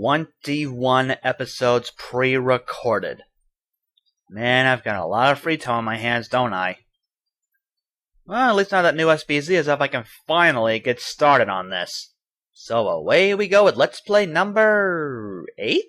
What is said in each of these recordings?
21 episodes pre-recorded. Man, I've got a lot of free time on my hands, don't I? Well, at least now that new SBZ is up, I can finally get started on this. So away we go with Let's Play number 8?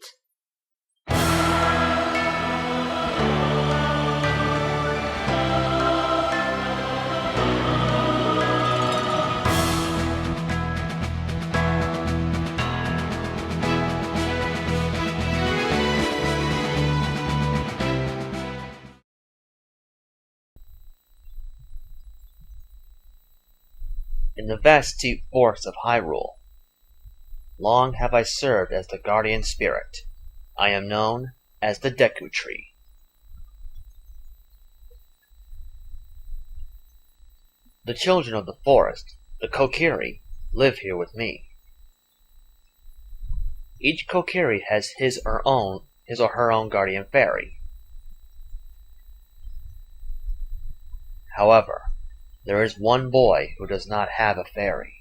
In the vast deep forests of Hyrule, long have I served as the guardian spirit. I am known as the Deku Tree. The children of the forest, the Kokiri, live here with me. Each Kokiri has his or her own guardian fairy. However, there is one boy who does not have a fairy.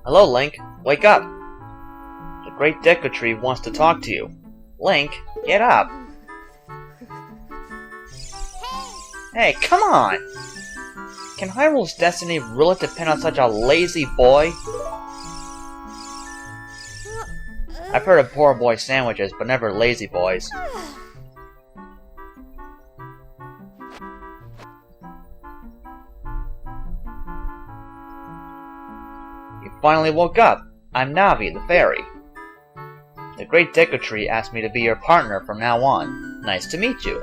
Hello, Link. Wake up! The Great Deku Tree wants to talk to you. Link, get up! Hey, come on! Can Hyrule's destiny really depend on such a lazy boy? I've heard of poor boy sandwiches, but never lazy boys. You finally woke up. I'm Navi, the fairy. The Great Deku Tree asked me to be your partner from now on. Nice to meet you.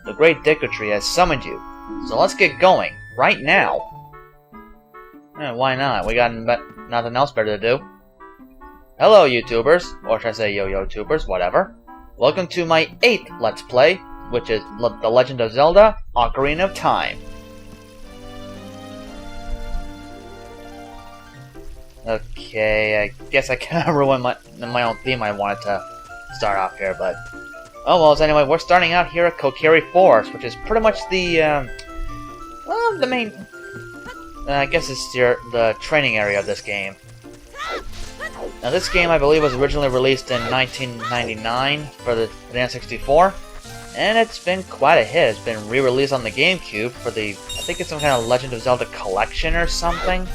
The Great Deku Tree has summoned you, so let's get going, right now. Why not? We got nothing else better to do. Hello, YouTubers, or should I say yo-yo-tubers, whatever. Welcome to my 8th Let's Play, which is The Legend of Zelda, Ocarina of Time. Okay, I guess I kind of ruined my own theme I wanted to start off here, but... Oh well, so anyway, we're starting out here at Kokiri Forest, which is pretty much the, well, the main... I guess it's the training area of this game. Now this game, I believe, was originally released in 1999 for the N64, and it's been quite a hit. It's been re-released on the GameCube for the, I think it's some kind of Legend of Zelda collection or something.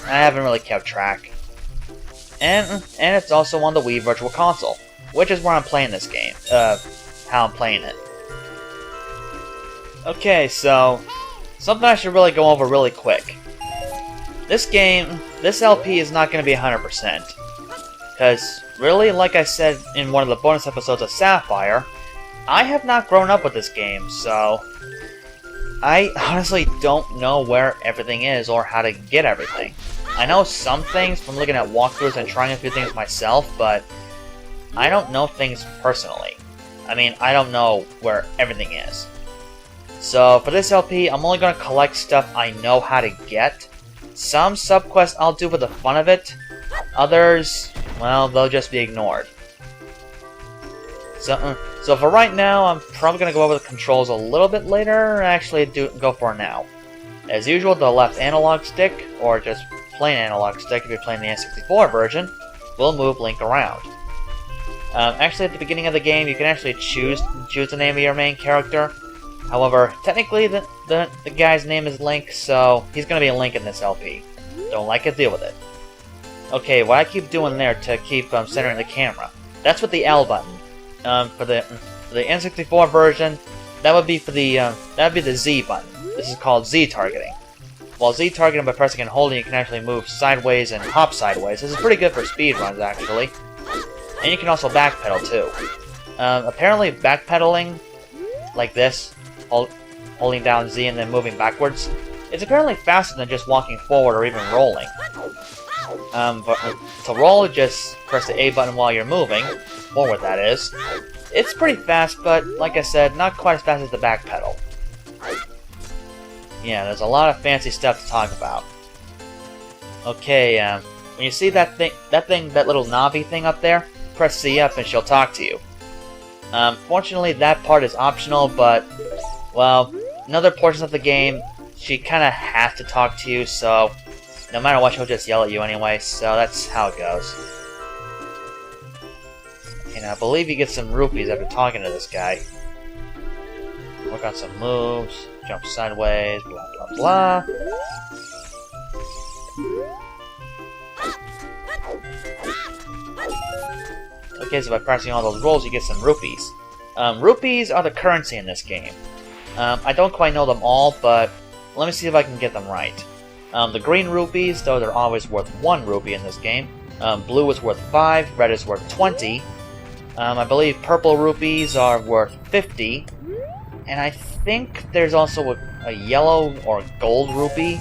I haven't really kept track. And it's also on the Wii Virtual Console, which is where I'm playing this game. How I'm playing it. Okay, so something I should really go over really quick. This game, this LP is not going to be 100%. Because, really, like I said in one of the bonus episodes of Sapphire, I have not grown up with this game, so I honestly don't know where everything is or how to get everything. I know some things from looking at walkthroughs and trying a few things myself, but I don't know things personally. I mean, I don't know where everything is. So, for this LP, I'm only going to collect stuff I know how to get. Some subquests I'll do for the fun of it. Others, well, they'll just be ignored. So for right now, I'm probably going to go over the controls a little bit later. Actually, go for it now. As usual, the left analog stick, or just plain analog stick if you're playing the N64 version, will move Link around. Actually, at the beginning of the game, you can actually choose the name of your main character. However, technically, the guy's name is Link, so he's going to be a Link in this LP. Don't like it, deal with it. Okay, what I keep doing there to keep centering the camera, that's with the L button. For the N64 version, that would be the Z button. This is called Z targeting. While Z targeting by pressing and holding, you can actually move sideways and hop sideways. This is pretty good for speedruns, actually. And you can also backpedal too. Apparently, backpedaling like this, holding down Z and then moving backwards, it's apparently faster than just walking forward or even rolling. But to roll, just press the A button while you're moving, forward that is. It's pretty fast, but like I said, not quite as fast as the back pedal. Yeah, there's a lot of fancy stuff to talk about. Okay, when you see that little Navi thing up there, press C up and she'll talk to you. Fortunately, that part is optional, but, well, in other portions of the game, she kind of has to talk to you, so no matter what, she'll just yell at you anyway, so that's how it goes. And I believe you get some rupees after talking to this guy. Work on some moves, jump sideways, blah blah blah. Okay, so by pressing all those rolls, you get some rupees. Rupees are the currency in this game. I don't quite know them all, but let me see if I can get them right. The green rupees, though, they're always worth 1 rupee in this game. Blue is worth 5, red is worth 20. I believe purple rupees are worth 50. And I think there's also a yellow or gold rupee,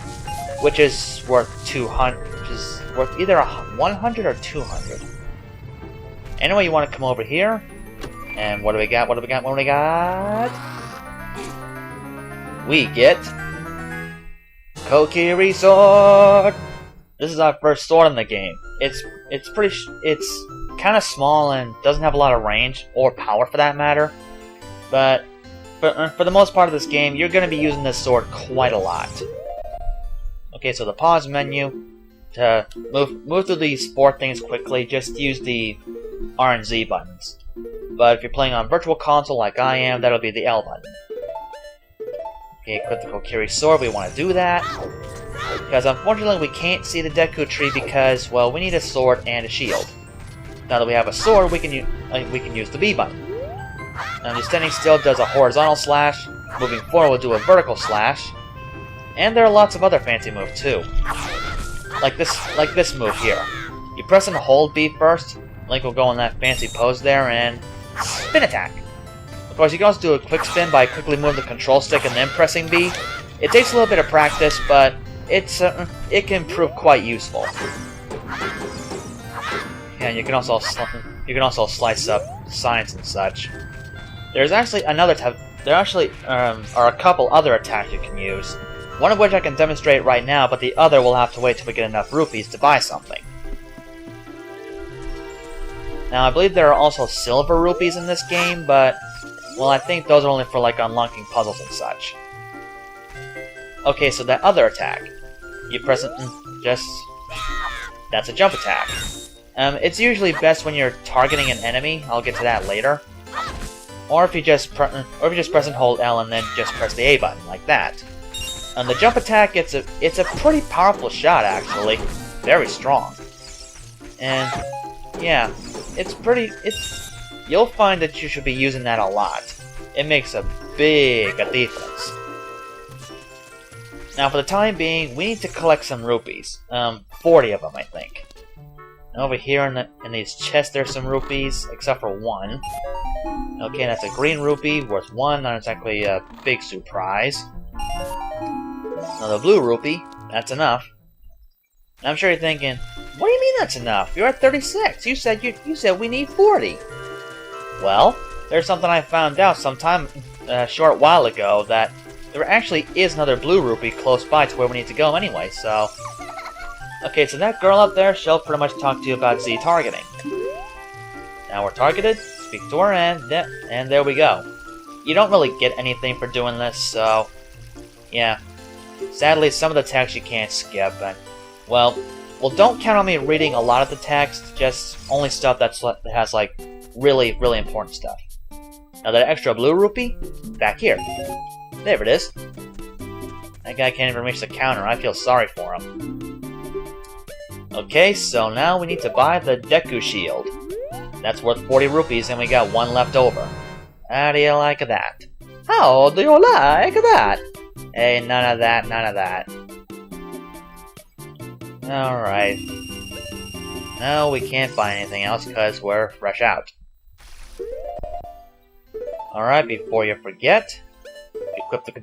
which is worth 200, which is worth either 100 or 200. Anyway, you want to come over here, and what do we got? What do we got? What do we got? We get Kokiri sword. This is our first sword in the game. It's kind of small and doesn't have a lot of range or power for that matter. But for the most part of this game, you're going to be using this sword quite a lot. Okay, so the pause menu to move through these 4 things quickly. Just use the R and Z buttons. But if you're playing on Virtual Console like I am, that'll be the L button. Okay, equip the Kokiri sword. We want to do that. Because unfortunately we can't see the Deku Tree because, well, we need a sword and a shield. Now that we have a sword, we can use the B button. Now, standing still does a horizontal slash. Moving forward will do a vertical slash. And there are lots of other fancy moves too. Like this move here. You press and hold B first. Link will go in that fancy pose there and spin attack. Of course, you can also do a quick spin by quickly moving the control stick and then pressing B. It takes a little bit of practice, but it can prove quite useful. And you can also slice up signs and such. There's actually another type. There actually are a couple other attacks you can use. One of which I can demonstrate right now, but the other will have to wait till we get enough rupees to buy something. Now, I believe there are also silver rupees in this game, but, well, I think those are only for, like, unlocking puzzles and such. Okay, so that other attack. You press it, that's a jump attack. It's usually best when you're targeting an enemy. I'll get to that later. Or if you just press and hold L and then just press the A button like that. And the jump attack, it's a pretty powerful shot actually, very strong. And yeah, you'll find that you should be using that a lot. It makes a big defense. Now for the time being, we need to collect some rupees. 40 of them, I think. And over here in these chests, there's some rupees, except for one. Okay, that's a green rupee, worth 1, not exactly a big surprise. Another blue rupee, that's enough. And I'm sure you're thinking, what do you mean that's enough? You're at 36. You said we need 40. Well, there's something I found out sometime a short while ago, that there actually is another blue rupee close by to where we need to go anyway, so... Okay, so that girl up there, she'll pretty much talk to you about Z targeting. Now we're targeted, speak to her, and there we go. You don't really get anything for doing this, so... Yeah. Sadly, some of the text you can't skip, and... Well, don't count on me reading a lot of the text, just only stuff that has, like, really, really important stuff. Now that extra blue rupee, back here. There it is. That guy can't even reach the counter, I feel sorry for him. Okay, so now we need to buy the Deku Shield. That's worth 40 rupees, and we got 1 left over. How do you like that? How do you like that? Hey, none of that, none of that. Alright. No, we can't buy anything else because we're fresh out. Alright, before you forget, equip the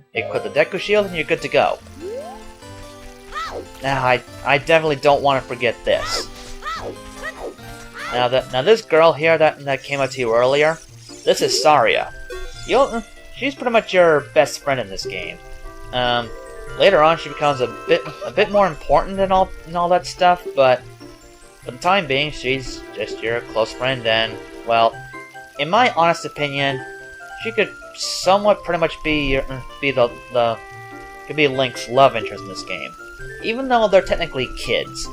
Deku Shield and you're good to go. Now, I definitely don't want to forget this. Now this girl here that came up to you earlier, this is Saria. She's pretty much your best friend in this game. Later on, she becomes a bit more important and all that stuff, but for the time being, she's just your close friend, and well, in my honest opinion, she could somewhat pretty much be Link's love interest in this game, even though they're technically kids.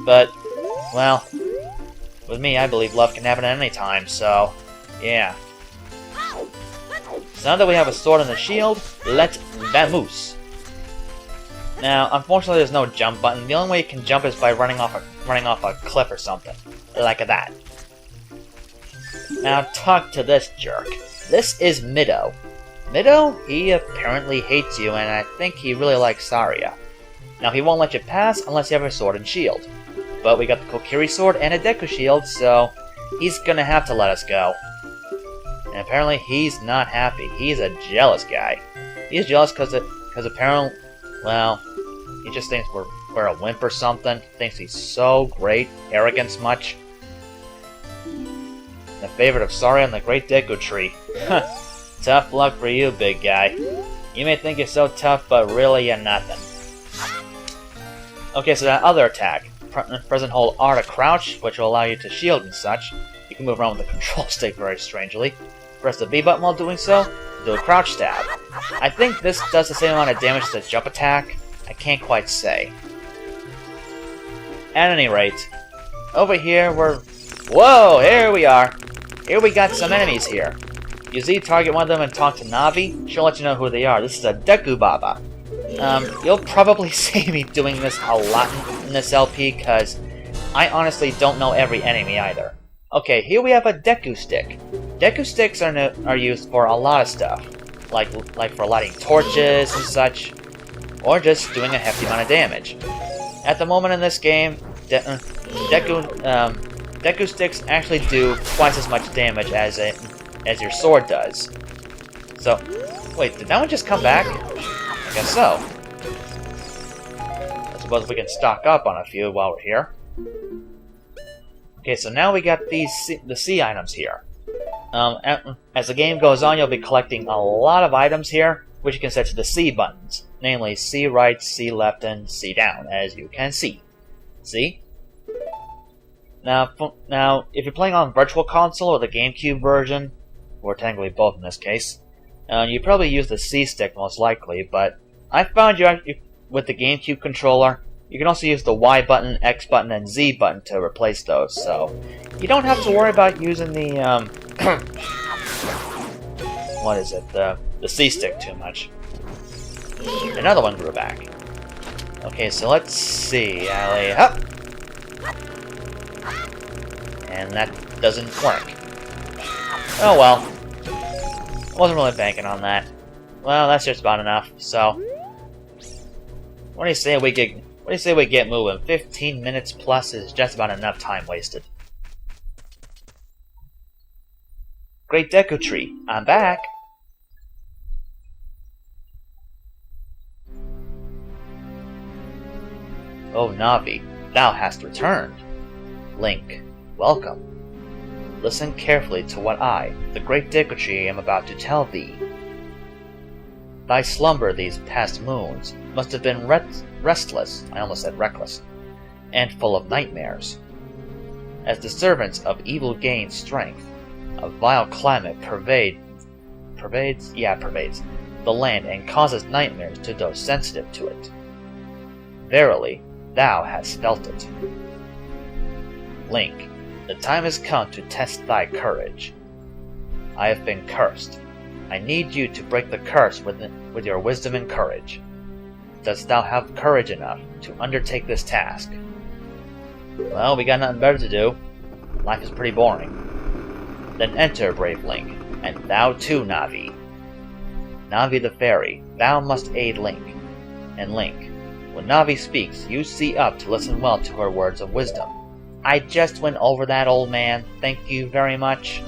But well, with me, I believe love can happen at any time, so yeah. So now that we have a sword and a shield, let's vamoose. Now, unfortunately, there's no jump button. The only way you can jump is by running off a cliff or something, like that. Now, talk to this jerk. This is Mido. Mido, he apparently hates you, and I think he really likes Saria. Now, he won't let you pass unless you have a sword and shield. But we got the Kokiri sword and a Deku shield, so he's gonna have to let us go. And apparently, he's not happy. He's a jealous guy. He's jealous because apparently, well, he just thinks we're a wimp or something. Thinks he's so great, arrogance much. The favorite of Saria and the Great Deku Tree. Tough luck for you, big guy. You may think you're so tough, but really you're nothing. Okay, so that other attack. Press and hold R to crouch, which will allow you to shield and such. You can move around with the control stick very strangely. Press the B button while doing so, do a crouch stab. I think this does the same amount of damage as the jump attack. I can't quite say. At any rate, over here whoa, here we are. Here we got some enemies here. You Z target one of them and talk to Navi, she'll let you know who they are. This is a Deku Baba. You'll probably see me doing this a lot in this LP, because I honestly don't know every enemy either. Okay, here we have a Deku Stick. Deku Sticks are used for a lot of stuff, like for lighting torches and such, or just doing a hefty amount of damage. At the moment in this game, Deku Sticks actually do twice as much damage as your sword does. So, wait, did that one just come back? I guess so. I suppose we can stock up on a few while we're here. Okay, so now we got the C items here. As the game goes on, you'll be collecting a lot of items here, which you can set to the C buttons, namely C right, C left, and C down, as you can see. See? Now, if you're playing on Virtual Console or the GameCube version, or technically both in this case, you probably use the C stick most likely, but I found with the GameCube controller, You can also use the Y button, X button, and Z button to replace those, so you don't have to worry about using the, what is it, the C stick too much. Another one grew back. Okay, so let's see, Allie, up! And that doesn't work. Oh well. Wasn't really banking on that. Well, that's just about enough, so... What do you say we get moving? 15 minutes plus is just about enough time wasted. Great Deku Tree, I'm back! Oh, Navi, thou hast returned. Link, welcome. Listen carefully to what I, the Great Deku Tree, am about to tell thee. Thy slumber these past moons must have been restless, I almost said reckless, and full of nightmares. As the servants of evil gain strength, a vile climate pervades the land and causes nightmares to those sensitive to it. Verily, thou hast felt it. Link, the time has come to test thy courage. I have been cursed. I need you to break the curse with your wisdom and courage. Dost thou have courage enough to undertake this task? Well, we got nothing better to do. Life is pretty boring. Then enter, brave Link, and thou too, Navi. Navi the fairy, thou must aid Link. And Link, when Navi speaks, you see up to listen well to her words of wisdom. I just went over that, old man. Thank you very much.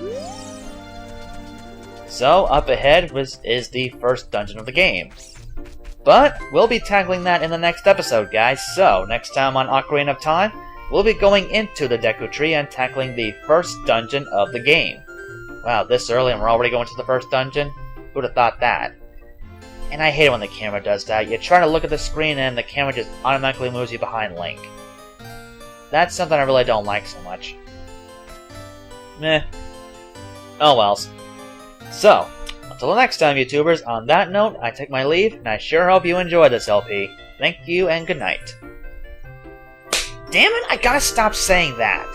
So, up ahead is the first dungeon of the game. But, we'll be tackling that in the next episode, guys. So, next time on Ocarina of Time, we'll be going into the Deku Tree and tackling the first dungeon of the game. Wow, this early and we're already going to the first dungeon? Who'd have thought that? And I hate it when the camera does that. You try to look at the screen and the camera just automatically moves you behind Link. That's something I really don't like so much. Meh. Oh wells. So, until the next time, YouTubers, on that note, I take my leave, and I sure hope you enjoyed this LP. Thank you, and good night. Damn it, I gotta stop saying that!